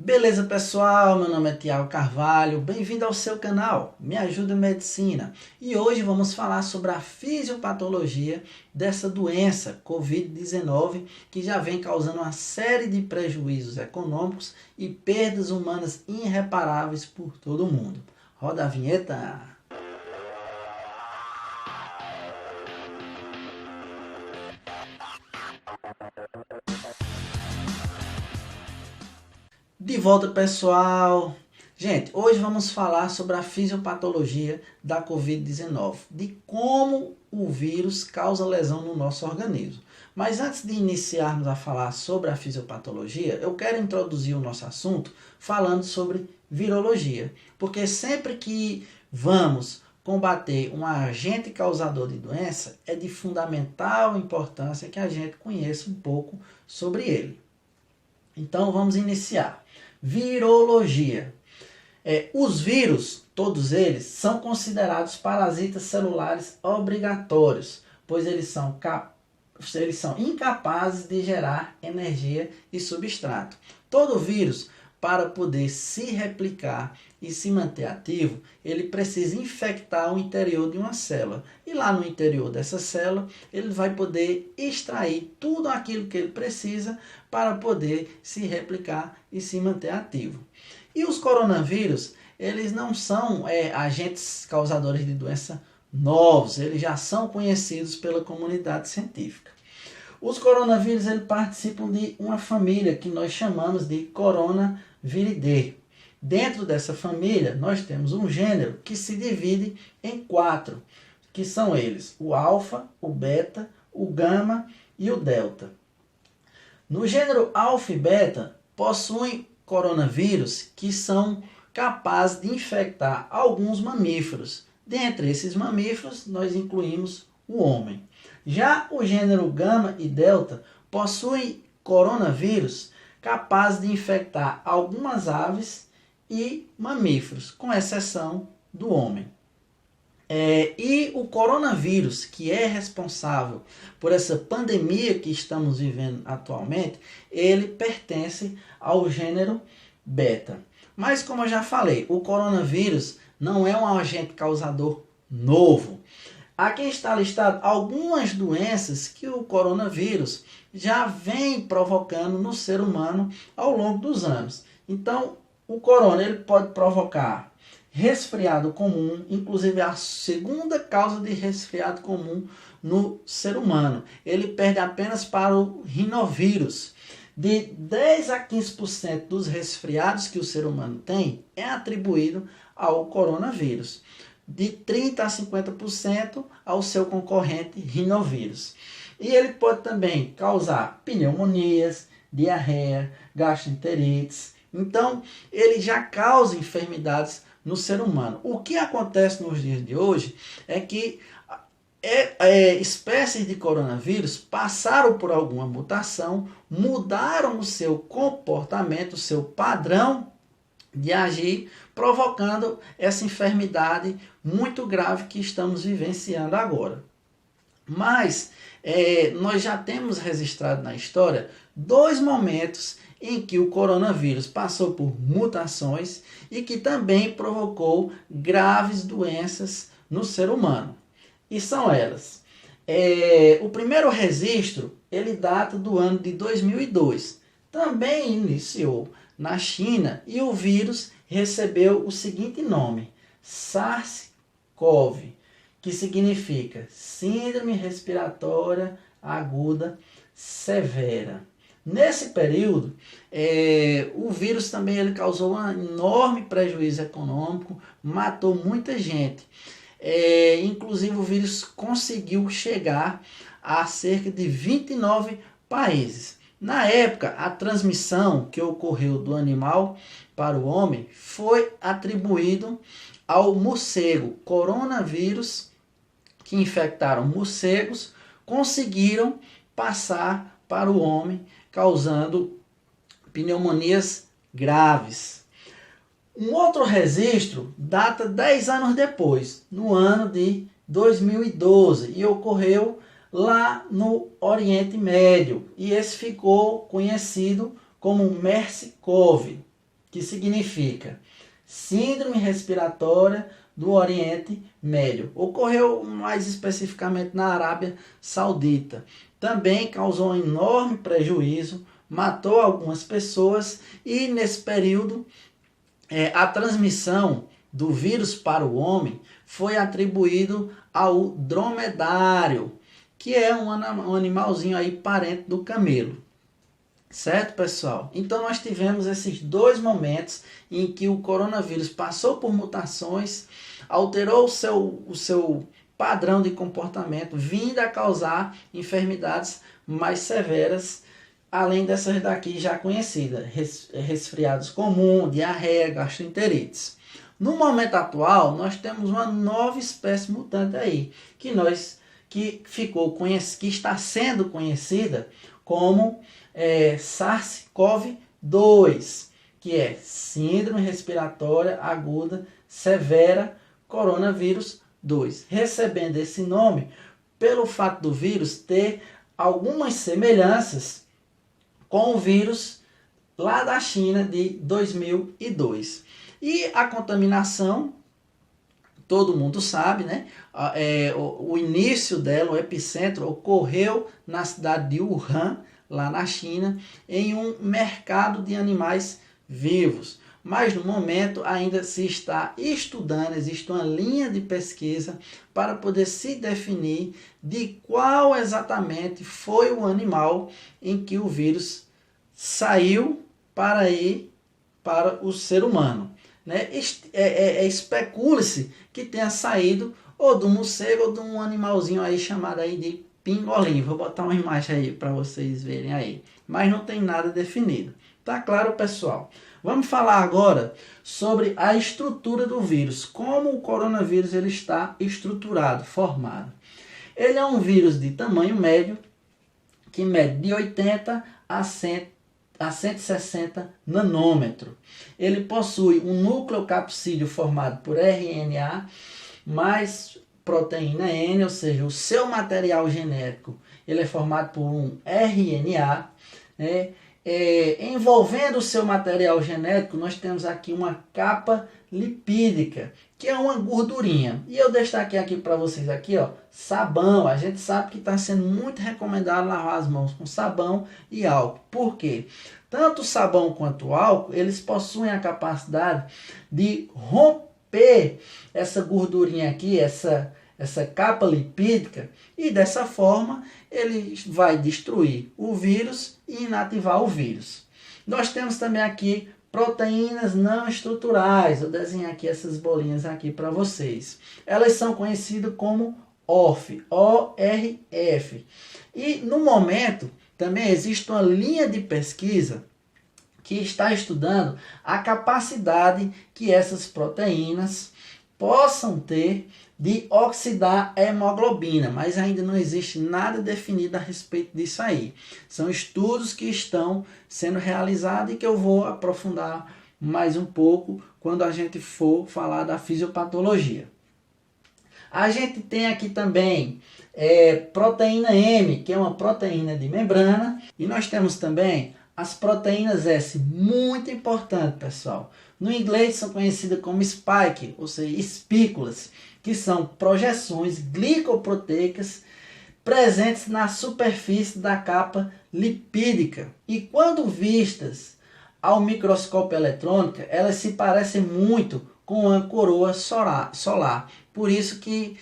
Beleza, pessoal? Meu nome é Tiago Carvalho, bem-vindo ao seu canal Me Ajuda em Medicina. E hoje vamos falar sobre a fisiopatologia dessa doença Covid-19 que já vem causando uma série de prejuízos econômicos e perdas humanas irreparáveis por todo o mundo. Roda a vinheta! De volta, pessoal! Gente, hoje vamos falar sobre a fisiopatologia da Covid-19, de como o vírus causa lesão no nosso organismo. Mas antes de iniciarmos a falar sobre a fisiopatologia, eu quero introduzir o nosso assunto falando sobre virologia, porque sempre que vamos combater um agente causador de doença, é de fundamental importância que a gente conheça um pouco sobre ele. Então vamos iniciar. Virologia. Os vírus, todos eles, são considerados parasitas celulares obrigatórios, pois eles são incapazes de gerar energia e substrato. Todo vírus, para poder se replicar e se manter ativo, ele precisa infectar o interior de uma célula. E lá no interior dessa célula, ele vai poder extrair tudo aquilo que ele precisa para poder se replicar e se manter ativo. E os coronavírus, eles não são agentes causadores de doença novos, eles já são conhecidos pela comunidade científica. Os coronavírus eles participam de uma família que nós chamamos de Coronaviridae. Dentro dessa família, nós temos um gênero que se divide em 4, que são eles: o alfa, o beta, o gama e o delta. No gênero alfa e beta, possuem coronavírus que são capazes de infectar alguns mamíferos. Dentre esses mamíferos, nós incluímos o homem. Já o gênero gama e delta possuem coronavírus capazes de infectar algumas aves e mamíferos, com exceção do homem. E o coronavírus, que é responsável por essa pandemia que estamos vivendo atualmente, ele pertence ao gênero beta. Mas como eu já falei, o coronavírus não é um agente causador novo. Aqui está listado algumas doenças que o coronavírus já vem provocando no ser humano ao longo dos anos. Então, o corona ele pode provocar resfriado comum, inclusive a segunda causa de resfriado comum no ser humano. Ele perde apenas para o rinovírus. De 10 a 15% dos resfriados que o ser humano tem é atribuído ao coronavírus. De 30 a 50% ao seu concorrente rinovírus. E ele pode também causar pneumonias, diarreia, gastroenterites. Então, ele já causa enfermidades no ser humano. O que acontece nos dias de hoje é que espécies de coronavírus passaram por alguma mutação, mudaram o seu comportamento, o seu padrão de agir, provocando essa enfermidade muito grave que estamos vivenciando agora. Mas nós já temos registrado na história 2 momentos em que o coronavírus passou por mutações e que também provocou graves doenças no ser humano. E são elas. O primeiro registro, ele data do ano de 2002. Também iniciou na China e o vírus recebeu o seguinte nome: SARS-CoV, que significa Síndrome Respiratória Aguda Severa. Nesse período, o vírus também ele causou um enorme prejuízo econômico, matou muita gente. Inclusive o vírus conseguiu chegar a cerca de 29 países. Na época, a transmissão que ocorreu do animal para o homem foi atribuído ao morcego. Coronavírus que infectaram morcegos conseguiram passar para o homem, causando pneumonias graves. Um outro registro data 10 anos depois, no ano de 2012, e ocorreu lá no Oriente Médio. E esse ficou conhecido como MERS-CoV. que significa Síndrome Respiratória do Oriente Médio. Ocorreu mais especificamente na Arábia Saudita. Também causou um enorme prejuízo, matou algumas pessoas e nesse período a transmissão do vírus para o homem foi atribuído ao dromedário, que é um animalzinho aí parente do camelo. Certo, pessoal? Então nós tivemos esses dois momentos em que o coronavírus passou por mutações, alterou o seu padrão de comportamento, vindo a causar enfermidades mais severas, além dessas daqui já conhecidas, resfriados comuns, diarreia, gastroenterites. No momento atual, nós temos uma nova espécie mutante aí, que está sendo conhecida como SARS-CoV-2, que é Síndrome Respiratória Aguda Severa Coronavírus 2, recebendo esse nome pelo fato do vírus ter algumas semelhanças com o vírus lá da China de 2002. E a contaminação, todo mundo sabe, né? O início dela, o epicentro, ocorreu na cidade de Wuhan, lá na China, em um mercado de animais vivos. Mas no momento ainda se está estudando, existe uma linha de pesquisa para poder se definir de qual exatamente foi o animal em que o vírus saiu para ir para o ser humano. Né? Especula-se que tenha saído ou do morcego ou de um animalzinho aí chamado aí de pingolim. Vou botar uma imagem aí para vocês verem aí. Mas não tem nada definido. Tá claro, pessoal? Vamos falar agora sobre a estrutura do vírus. Como o coronavírus ele está estruturado, formado. Ele é um vírus de tamanho médio, que mede de 80 a 160 nanômetros. Ele possui um núcleo capsídeo formado por RNA mais proteína N, ou seja, o seu material genético ele é formado por um RNA, né? Envolvendo o seu material genético, nós temos aqui uma capa lipídica, que é uma gordurinha. E eu destaquei aqui para vocês aqui, ó, sabão. A gente sabe que está sendo muito recomendado lavar as mãos com sabão e álcool. Por quê? Tanto o sabão quanto o álcool, eles possuem a capacidade de romper essa gordurinha aqui, essa capa lipídica, e dessa forma ele vai destruir o vírus e inativar o vírus. Nós temos também aqui proteínas não estruturais. Eu desenhei aqui essas bolinhas aqui para vocês. Elas são conhecidas como ORF, O-R-F. E no momento também existe uma linha de pesquisa que está estudando a capacidade que essas proteínas possam ter de oxidar a hemoglobina, mas ainda não existe nada definido a respeito disso aí. São estudos que estão sendo realizados e que eu vou aprofundar mais um pouco quando a gente for falar da fisiopatologia. A gente tem aqui também proteína M, que é uma proteína de membrana, e nós temos também as proteínas S, muito importante, pessoal. No inglês são conhecidas como spike, ou seja, espículas, que são projeções glicoproteicas presentes na superfície da capa lipídica. E quando vistas ao microscópio eletrônico, elas se parecem muito com uma coroa solar. Por isso que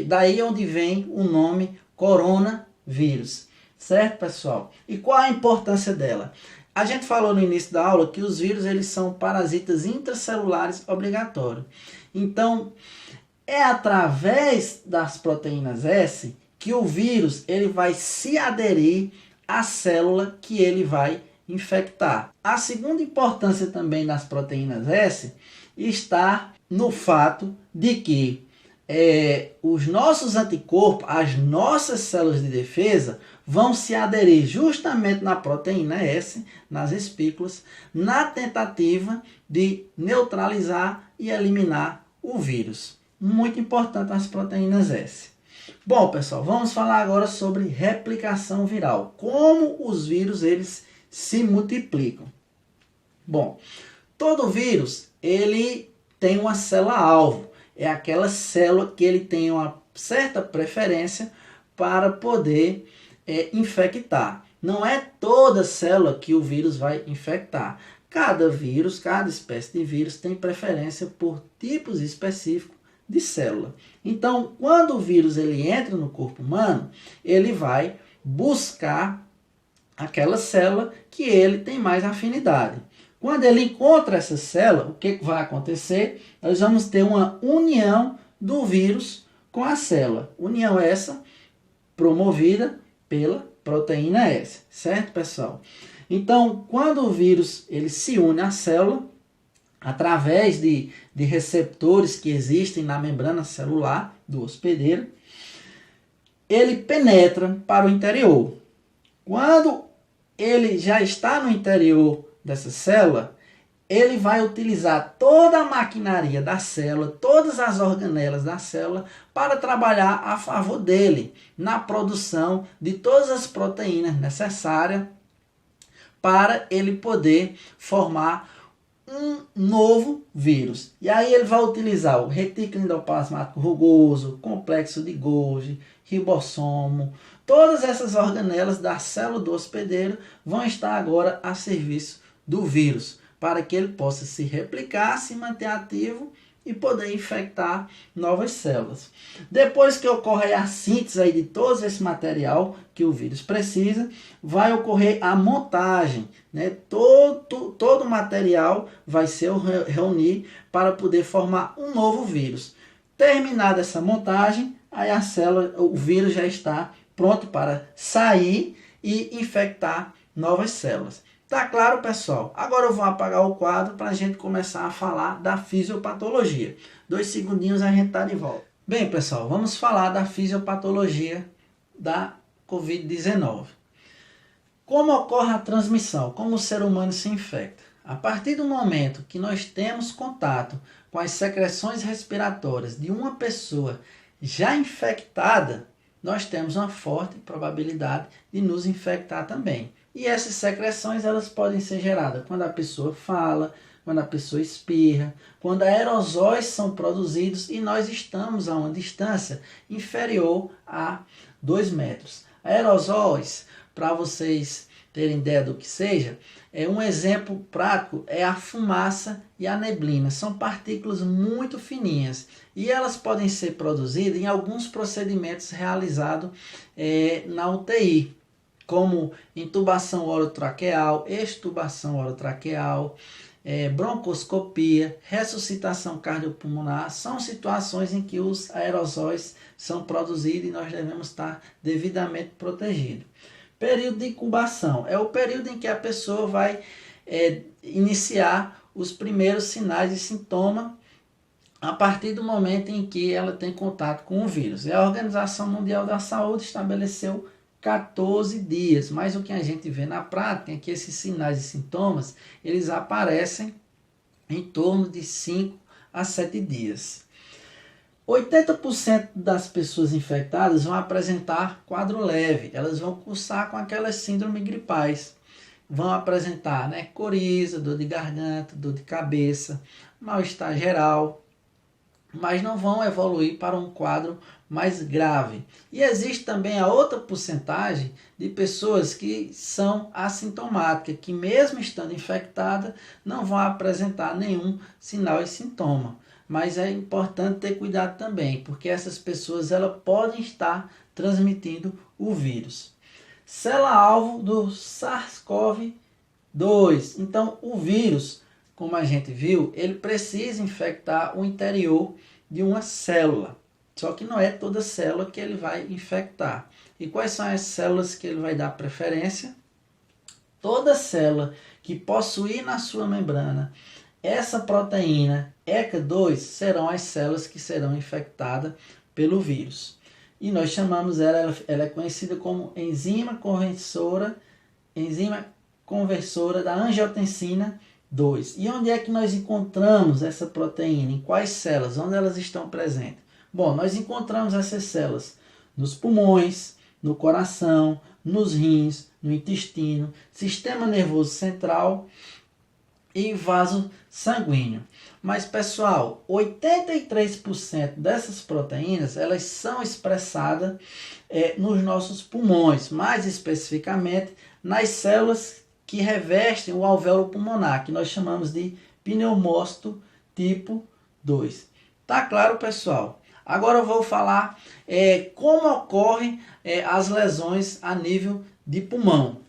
daí é onde vem o nome coronavírus. Certo, pessoal? E qual a importância dela? A gente falou no início da aula que os vírus eles são parasitas intracelulares obrigatórios. Então, é através das proteínas S que o vírus ele vai se aderir à célula que ele vai infectar. A segunda importância também das proteínas S está no fato de que os nossos anticorpos, as nossas células de defesa, vão se aderir justamente na proteína S, nas espículas, na tentativa de neutralizar e eliminar o vírus. Muito importante as proteínas S. Bom, pessoal, vamos falar agora sobre replicação viral. Como os vírus eles se multiplicam. Bom, todo vírus, ele tem uma célula-alvo. É aquela célula que ele tem uma certa preferência para poder infectar. Não é toda célula que o vírus vai infectar. Cada vírus, cada espécie de vírus tem preferência por tipos específicos de célula. Então, quando o vírus ele entra no corpo humano, ele vai buscar aquela célula que ele tem mais afinidade. Quando ele encontra essa célula, o que vai acontecer? Nós vamos ter uma união do vírus com a célula. União essa promovida pela proteína S, certo, pessoal? Então, quando o vírus ele se une à célula, através de receptores que existem na membrana celular do hospedeiro, ele penetra para o interior. Quando ele já está no interior dessa célula, ele vai utilizar toda a maquinaria da célula, todas as organelas da célula, para trabalhar a favor dele, na produção de todas as proteínas necessárias para ele poder formar um novo vírus. E aí ele vai utilizar o retículo endoplasmático rugoso, complexo de Golgi, ribossomo. Todas essas organelas da célula do hospedeiro vão estar agora a serviço do vírus, para que ele possa se replicar, se manter ativo e poder infectar novas células. Depois que ocorre a síntese aí de todo esse material que o vírus precisa, vai ocorrer a montagem, né? Todo o material vai se reunir para poder formar um novo vírus. Terminada essa montagem, aí a célula, o vírus já está pronto para sair e infectar novas células. Tá claro, pessoal? Agora eu vou apagar o quadro para a gente começar a falar da fisiopatologia. 2 segundinhos a gente tá de volta. Bem, pessoal, vamos falar da fisiopatologia da Covid-19. Como ocorre a transmissão? Como o ser humano se infecta? A partir do momento que nós temos contato com as secreções respiratórias de uma pessoa já infectada, nós temos uma forte probabilidade de nos infectar também. E essas secreções elas podem ser geradas quando a pessoa fala, quando a pessoa espirra, quando aerosóis são produzidos e nós estamos a uma distância inferior a 2 metros. Aerosóis, para vocês terem ideia do que seja, um exemplo prático é a fumaça e a neblina. São partículas muito fininhas e elas podem ser produzidas em alguns procedimentos realizados na UTI, como intubação orotraqueal, extubação orotraqueal, broncoscopia, ressuscitação cardiopulmonar. São situações em que os aerosóis são produzidos e nós devemos estar devidamente protegidos. Período de incubação é o período em que a pessoa vai iniciar os primeiros sinais e sintomas a partir do momento em que ela tem contato com o vírus. E a Organização Mundial da Saúde estabeleceu 14 dias, mas o que a gente vê na prática é que esses sinais e sintomas, eles aparecem em torno de 5 a 7 dias. 80% das pessoas infectadas vão apresentar quadro leve, elas vão cursar com aquelas síndromes gripais, vão apresentar coriza, dor de garganta, dor de cabeça, mal-estar geral, mas não vão evoluir para um quadro mais grave. E existe também a outra porcentagem de pessoas que são assintomáticas, que mesmo estando infectadas, não vão apresentar nenhum sinal e sintoma. Mas é importante ter cuidado também, porque essas pessoas elas podem estar transmitindo o vírus. Célula-alvo do SARS-CoV-2. Então, o vírus, como a gente viu, ele precisa infectar o interior de uma célula. Só que não é toda célula que ele vai infectar. E quais são as células que ele vai dar preferência? Toda célula que possuir na sua membrana essa proteína ECA2 serão as células que serão infectadas pelo vírus. E nós chamamos ela é conhecida como enzima conversora da angiotensina 2. E onde é que nós encontramos essa proteína? Em quais células? Onde elas estão presentes? Bom, nós encontramos essas células nos pulmões, no coração, nos rins, no intestino, sistema nervoso central e vaso sanguíneo. Mas pessoal, 83% dessas proteínas elas são expressadas nos nossos pulmões, mais especificamente nas células que revestem o alvéolo pulmonar, que nós chamamos de pneumócito tipo 2. Tá claro, pessoal? Agora eu vou falar como ocorrem as lesões a nível de pulmão.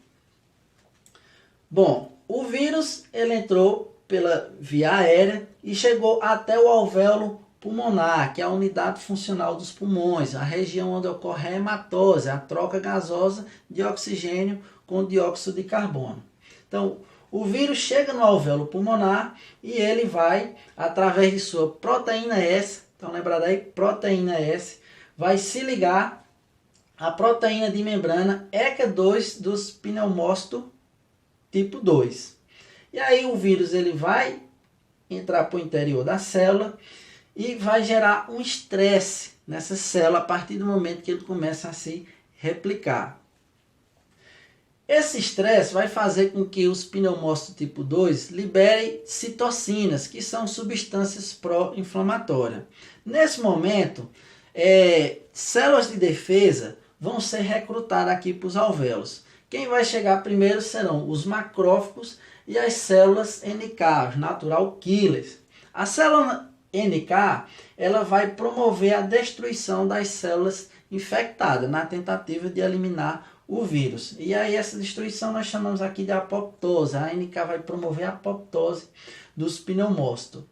Bom, o vírus ele entrou pela via aérea e chegou até o alvéolo pulmonar, que é a unidade funcional dos pulmões, a região onde ocorre a hematose, a troca gasosa de oxigênio com dióxido de carbono. Então, o vírus chega no alvéolo pulmonar e ele vai, através de sua proteína S, então lembra daí, proteína S, vai se ligar à proteína de membrana ECA2 dos pneumócitos tipo 2. E aí o vírus ele vai entrar para o interior da célula e vai gerar um estresse nessa célula a partir do momento que ele começa a se replicar. Esse estresse vai fazer com que os pneumócitos tipo 2 liberem citocinas, que são substâncias pró-inflamatórias. Nesse momento, células de defesa vão ser recrutadas aqui para os alvéolos. Quem vai chegar primeiro serão os macrófagos e as células NK, os natural killers. A célula NK ela vai promover a destruição das células infectadas na tentativa de eliminar o vírus. E aí essa destruição nós chamamos aqui de apoptose. A NK vai promover a apoptose dos pneumócitos.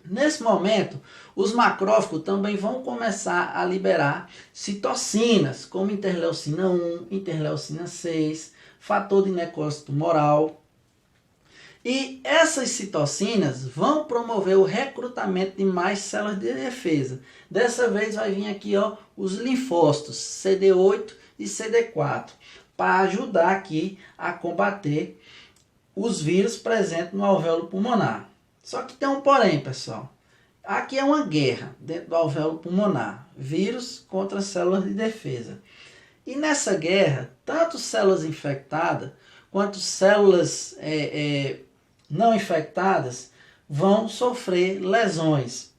Nesse momento, os macrófagos também vão começar a liberar citocinas, como interleucina 1, interleucina 6, fator de necrose tumoral. E essas citocinas vão promover o recrutamento de mais células de defesa. Dessa vez vai vir aqui os linfócitos CD8 e CD4 para ajudar aqui a combater os vírus presentes no alvéolo pulmonar. Só que tem um porém, pessoal. Aqui é uma guerra dentro do alvéolo pulmonar. Vírus contra células de defesa. E nessa guerra, tanto células infectadas quanto células não infectadas vão sofrer lesões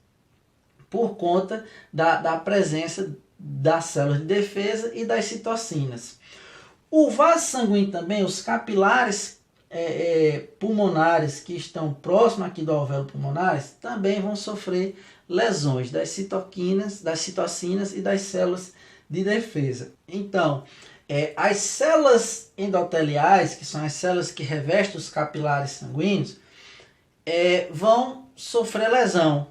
por conta da presença das células de defesa e das citocinas. O vaso sanguíneo também, os capilares pulmonares que estão próximos aqui do alvéolo pulmonares também vão sofrer lesões das citocinas e das células de defesa. Então, as células endoteliais, que são as células que revestem os capilares sanguíneos, vão sofrer lesão,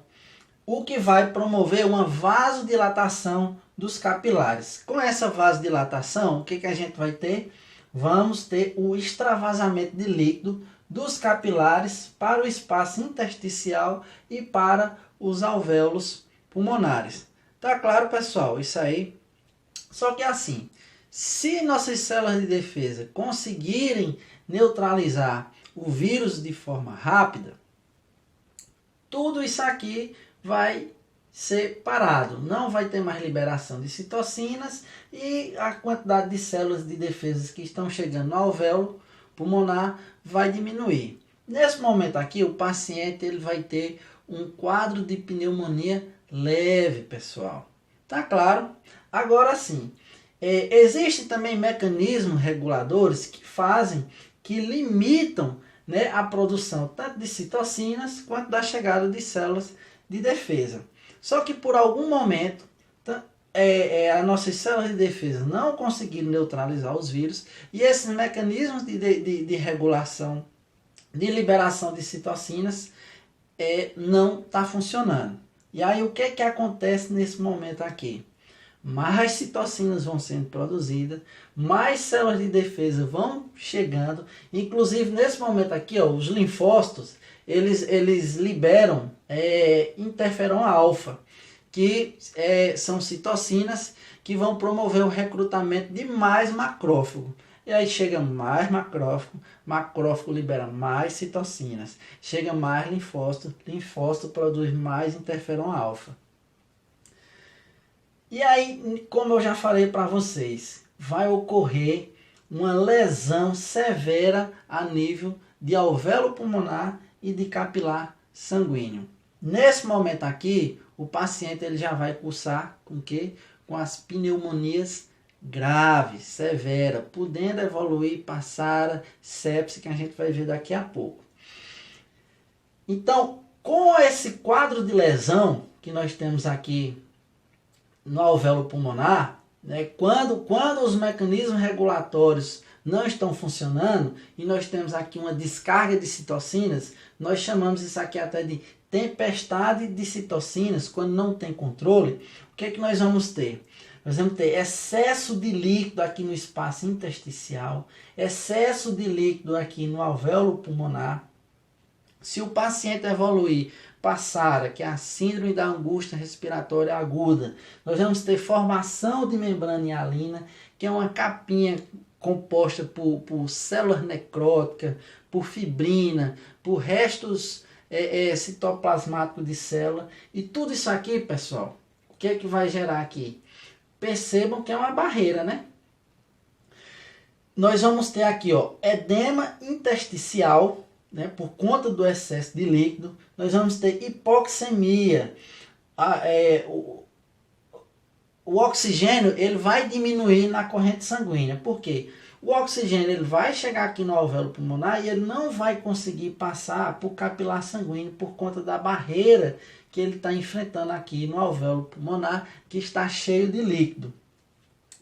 o que vai promover uma vasodilatação dos capilares. Com essa vasodilatação, o que a gente vai ter? Vamos ter o extravasamento de líquido dos capilares para o espaço intersticial e para os alvéolos pulmonares. Tá claro, pessoal? Isso aí. Só que assim, se nossas células de defesa conseguirem neutralizar o vírus de forma rápida, tudo isso aqui vai ser parado. Não vai ter mais liberação de citocinas e a quantidade de células de defesa que estão chegando no alvéolo pulmonar vai diminuir. Nesse momento aqui, o paciente ele vai ter um quadro de pneumonia leve, pessoal. Tá claro? Agora sim, existem também mecanismos reguladores que limitam, né, a produção tanto de citocinas quanto da chegada de células de defesa. Só que por algum momento as nossas células de defesa não conseguiram neutralizar os vírus e esses mecanismos de regulação, de liberação de citocinas não está funcionando. E aí o que acontece nesse momento aqui? Mais citocinas vão sendo produzidas, mais células de defesa vão chegando, inclusive nesse momento aqui, os linfócitos, eles liberam interferon alfa, que são citocinas que vão promover o recrutamento de mais macrófago. E aí chega mais macrófago libera mais citocinas, chega mais linfócito produz mais interferon alfa. E aí, como eu já falei para vocês, vai ocorrer uma lesão severa a nível de alvéolo pulmonar e de capilar sanguíneo. Nesse momento aqui, o paciente ele já vai cursar com quê? Com as pneumonias graves, severas, podendo evoluir, passar sepse, que a gente vai ver daqui a pouco. Então, com esse quadro de lesão que nós temos aqui no alvéolo pulmonar, né, quando os mecanismos regulatórios não estão funcionando e nós temos aqui uma descarga de citocinas, nós chamamos isso aqui até de tempestade de citocinas. Quando não tem controle, o que é que nós vamos ter? Nós vamos ter excesso de líquido aqui no espaço intersticial, excesso de líquido aqui no alvéolo pulmonar. Se o paciente evoluir, passar, que é a síndrome da angústia respiratória aguda, nós vamos ter formação de membrana hialina, que é uma capinha composta por células necróticas, por fibrina, por restos citoplasmáticos de célula. E tudo isso aqui, pessoal, o que é que vai gerar aqui? Percebam que é uma barreira, né? Nós vamos ter aqui, ó, edema intersticial, né, por conta do excesso de líquido. Nós vamos ter hipoxemia. O oxigênio ele vai diminuir na corrente sanguínea. Por quê? O oxigênio ele vai chegar aqui no alvéolo pulmonar e ele não vai conseguir passar por capilar sanguíneo por conta da barreira que ele está enfrentando aqui no alvéolo pulmonar, que está cheio de líquido.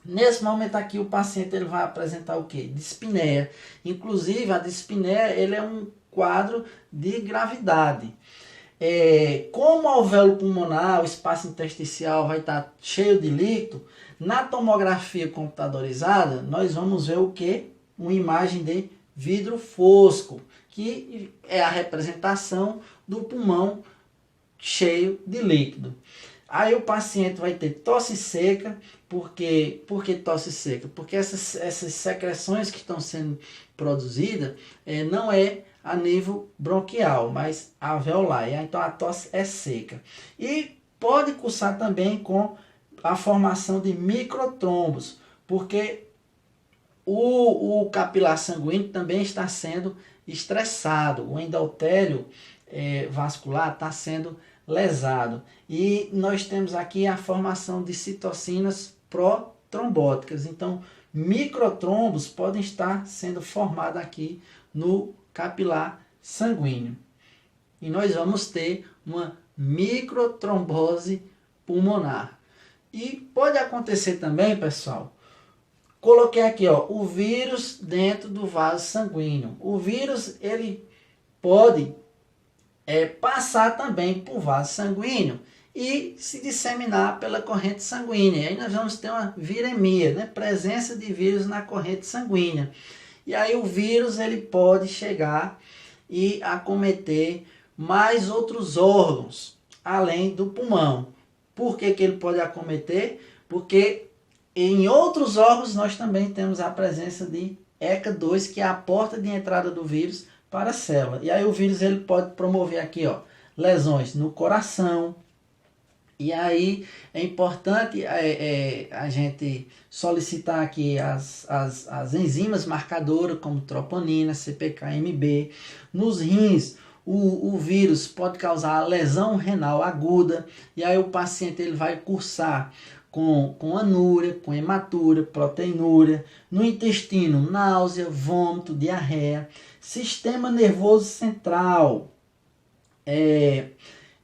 Nesse momento aqui o paciente ele vai apresentar o quê? Dispneia. Inclusive a dispneia ele é um quadro de gravidade. Como o alvéolo pulmonar, o espaço intersticial vai estar cheio de líquido, na tomografia computadorizada nós vamos ver o quê? Uma imagem de vidro fosco, que é a representação do pulmão cheio de líquido. Aí o paciente vai ter tosse seca. Por que tosse seca? Porque essas secreções que estão sendo produzidas não é a nível bronquial, mas alveolar. Então a tosse é seca. E pode cursar também com a formação de microtrombos, porque o capilar sanguíneo também está sendo estressado. O endotélio vascular está sendo lesado. E nós temos aqui a formação de citocinas protrombóticas. Então, microtrombos podem estar sendo formados aqui no capilar sanguíneo. E nós vamos ter uma microtrombose pulmonar. E pode acontecer também, pessoal, coloquei aqui, ó, o vírus dentro do vaso sanguíneo. O vírus ele pode passar também por vaso sanguíneo e se disseminar pela corrente sanguínea. E aí nós vamos ter uma viremia, né? Presença de vírus na corrente sanguínea. E aí o vírus ele pode chegar e acometer mais outros órgãos, além do pulmão. Por que ele pode acometer? Porque em outros órgãos nós também temos a presença de ECA2, que é a porta de entrada do vírus para a célula. E aí o vírus ele pode promover aqui, ó, lesões no coração. E aí é importante a gente solicitar aqui as enzimas marcadoras, como troponina, CPK-MB. Nos rins, o vírus pode causar lesão renal aguda, e aí o paciente ele vai cursar com anúria, com hematura, proteinúria. No intestino, náusea, vômito, diarreia. Sistema nervoso central.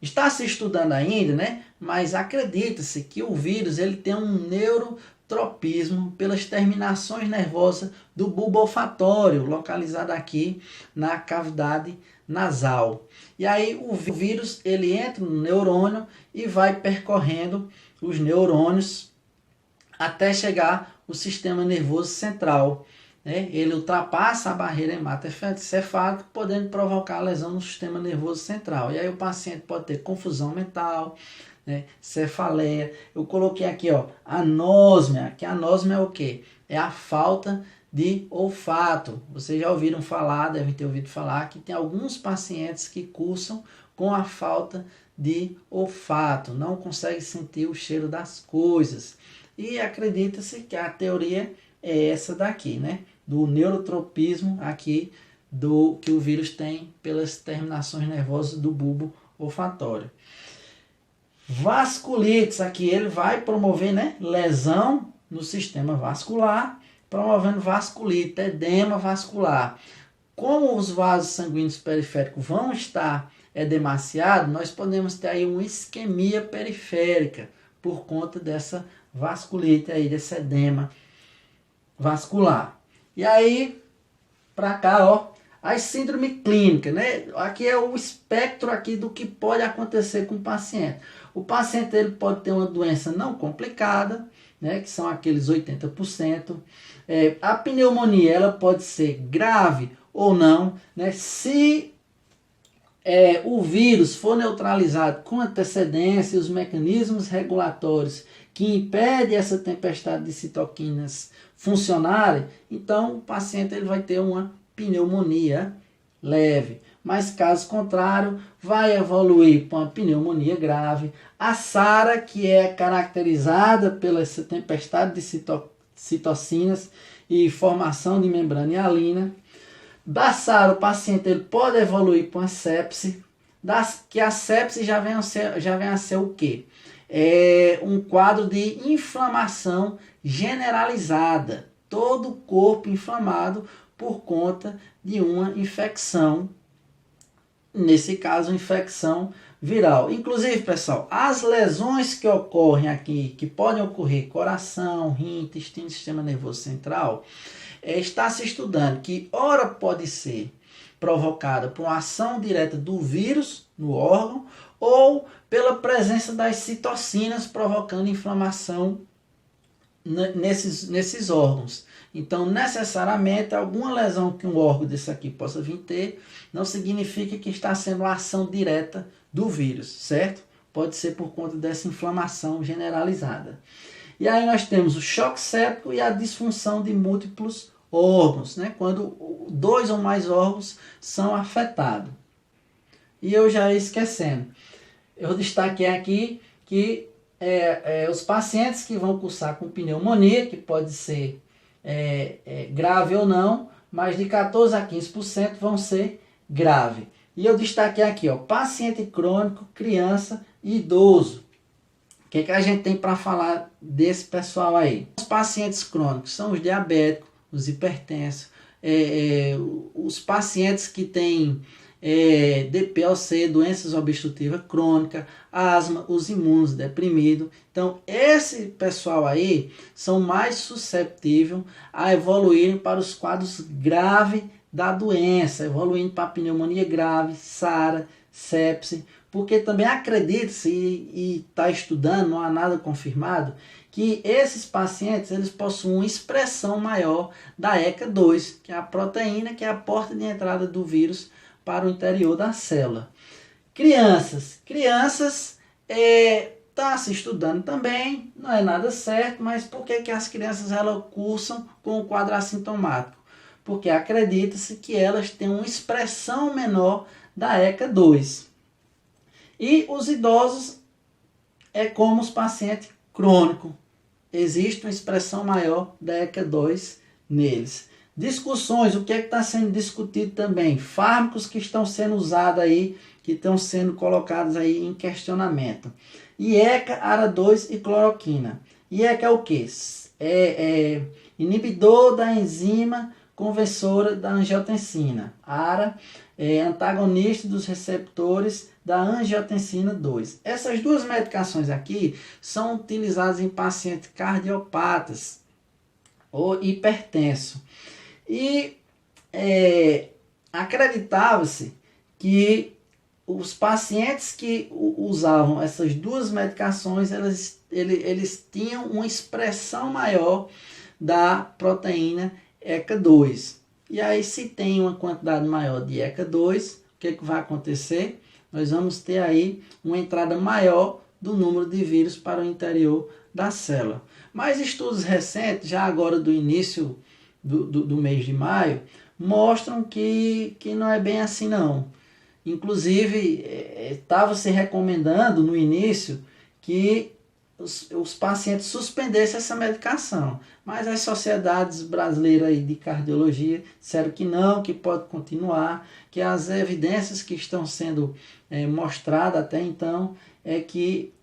Está se estudando ainda, né? Mas acredita-se que o vírus ele tem um neurotropismo pelas terminações nervosas do bulbo olfatório, localizado aqui na cavidade nasal. E aí o vírus ele entra no neurônio e vai percorrendo os neurônios até chegar ao sistema nervoso central. Ele ultrapassa a barreira hematoencefálica, podendo provocar lesão no sistema nervoso central. E aí o paciente pode ter confusão mental, cefaleia. Eu coloquei aqui, ó, anósmia, que a anósmia é o quê? É a falta de olfato. Vocês já ouviram falar, devem ter ouvido falar, que tem alguns pacientes que cursam com a falta de olfato, não conseguem sentir o cheiro das coisas. E acredita-se que a teoria é essa daqui, né? Do neurotropismo aqui que o vírus tem pelas terminações nervosas do bulbo olfatório. Vasculites, aqui ele vai promover, né, lesão no sistema vascular, promovendo vasculite, edema vascular. Como os vasos sanguíneos periféricos vão estar edemaciados, nós podemos ter aí uma isquemia periférica por conta dessa vasculite aí, desse edema vascular. E aí, para cá, ó, a síndrome clínica, né? Aqui é o espectro aqui do que pode acontecer com o paciente. O paciente ele pode ter uma doença não complicada, né? Que são aqueles 80%. A pneumonia ela pode ser grave ou não, né? Se o vírus for neutralizado com antecedência, os mecanismos regulatórios que impedem essa tempestade de citoquinas funcionarem, então o paciente ele vai ter uma pneumonia leve. Mas caso contrário, vai evoluir para uma pneumonia grave. A SARA, que é caracterizada pela essa tempestade de citocinas e formação de membrana hialina. Da SARA, o paciente ele pode evoluir para uma sepse, que a sepse já vem a ser o quê? É um quadro de inflamação generalizada. Todo o corpo inflamado por conta de uma infecção, nesse caso, infecção viral. Inclusive, pessoal, as lesões que ocorrem aqui, que podem ocorrer coração, rim, intestino, sistema nervoso central, está se estudando que ora pode ser provocada por uma ação direta do vírus no órgão ou pela presença das citocinas provocando inflamação nesses órgãos. Então, necessariamente, alguma lesão que um órgão desse aqui possa vir ter, não significa que está sendo a ação direta do vírus, certo? Pode ser por conta dessa inflamação generalizada. E aí nós temos o choque séptico e a disfunção de múltiplos órgãos, né? Quando 2 ou mais órgãos são afetados. E eu já ia esquecendo. Eu destaquei aqui que os pacientes que vão cursar com pneumonia, que pode ser grave ou não, mas de 14 a 15% vão ser grave. E eu destaquei aqui, ó, paciente crônico, criança e idoso. O que a gente tem para falar desse pessoal aí? Os pacientes crônicos são os diabéticos, os hipertensos, os pacientes que têm DPOC, doenças obstrutivas crônicas, asma, os imunosdeprimidos. Então, esse pessoal aí são mais susceptíveis a evoluírem para os quadros graves da doença, evoluindo para pneumonia grave, SARA, sepse, porque também acredita-se e está estudando, não há nada confirmado, que esses pacientes eles possuem uma expressão maior da ECA2, que é a proteína, que é a porta de entrada do vírus para o interior da célula. Crianças está se estudando também, não é nada certo, mas por que as crianças elas cursam com o quadro assintomático? Porque acredita-se que elas têm uma expressão menor da ECA2. E os idosos é como os pacientes crônicos. Existe uma expressão maior da ECA2 neles. Discussões, o que está sendo discutido também? Fármacos que estão sendo usados aí, que estão sendo colocados aí em questionamento. IECA, ARA2 e cloroquina. IECA é o quê? É inibidor da enzima conversora da angiotensina. ARA é antagonista dos receptores da angiotensina 2. Essas duas medicações aqui são utilizadas em pacientes cardiopatas ou hipertensos. E acreditava-se que os pacientes que usavam essas duas medicações, eles tinham uma expressão maior da proteína ECA2. E aí, se tem uma quantidade maior de ECA2, o que vai acontecer? Nós vamos ter aí uma entrada maior do número de vírus para o interior da célula. Mas estudos recentes, já agora do início do mês de maio, mostram que não é bem assim não. Inclusive, estava se recomendando no início que os pacientes suspendessem essa medicação. Mas as sociedades brasileiras aí de cardiologia disseram que não, que pode continuar, que as evidências que estão sendo mostradas até então é que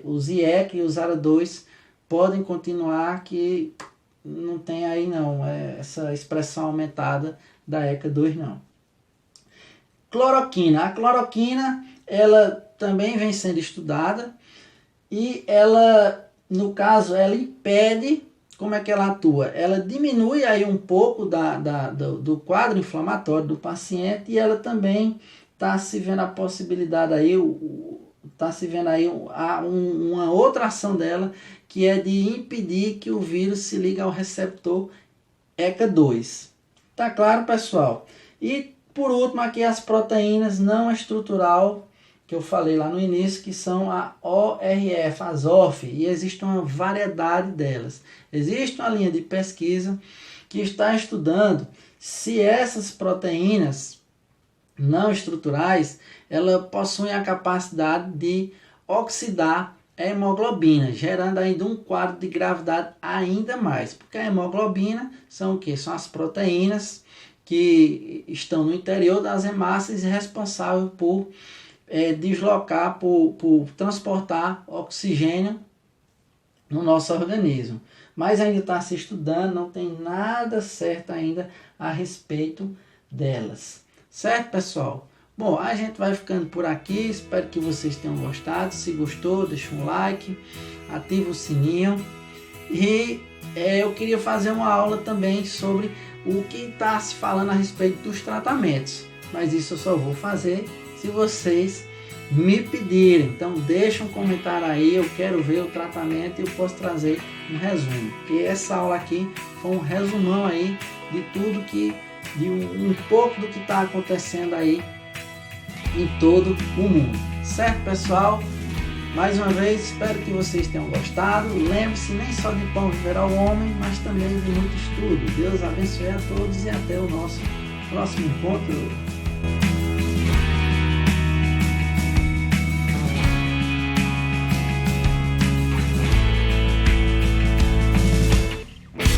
os IEC e os ARA2 podem continuar, que não tem aí não essa expressão aumentada da ECA2 não. Cloroquina. A cloroquina, ela também vem sendo estudada e ela, no caso, ela impede, como é que ela atua? Ela diminui aí um pouco do quadro inflamatório do paciente, e ela também está se vendo a possibilidade aí, está se vendo aí uma outra ação dela, que é de impedir que o vírus se ligue ao receptor ECA2. Tá claro, pessoal? E por último aqui as proteínas não estrutural, que eu falei lá no início, que são a ORF, as ORF, e existe uma variedade delas. Existe uma linha de pesquisa que está estudando se essas proteínas não estruturais, elas possuem a capacidade de oxidar a hemoglobina, gerando ainda um quadro de gravidade ainda mais. Porque a hemoglobina são o quê? São as proteínas que estão no interior das hemácias e responsáveis por deslocar, por transportar oxigênio no nosso organismo. Mas ainda está se estudando, não tem nada certo ainda a respeito delas. Certo, pessoal? Bom, a gente vai ficando por aqui, espero que vocês tenham gostado. Se gostou, deixa um like, ativa o sininho. E eu queria fazer uma aula também sobre o que está se falando a respeito dos tratamentos. Mas isso eu só vou fazer se vocês me pedirem. Então deixa um comentário aí, eu quero ver o tratamento e eu posso trazer um resumo. Porque essa aula aqui foi um resumão aí de tudo de um pouco do que está acontecendo aí em todo o mundo. Certo, pessoal? Mais uma vez, espero que vocês tenham gostado. Lembre-se, nem só de pão viverá o homem, mas também de muito estudo. Deus abençoe a todos e até o nosso próximo encontro.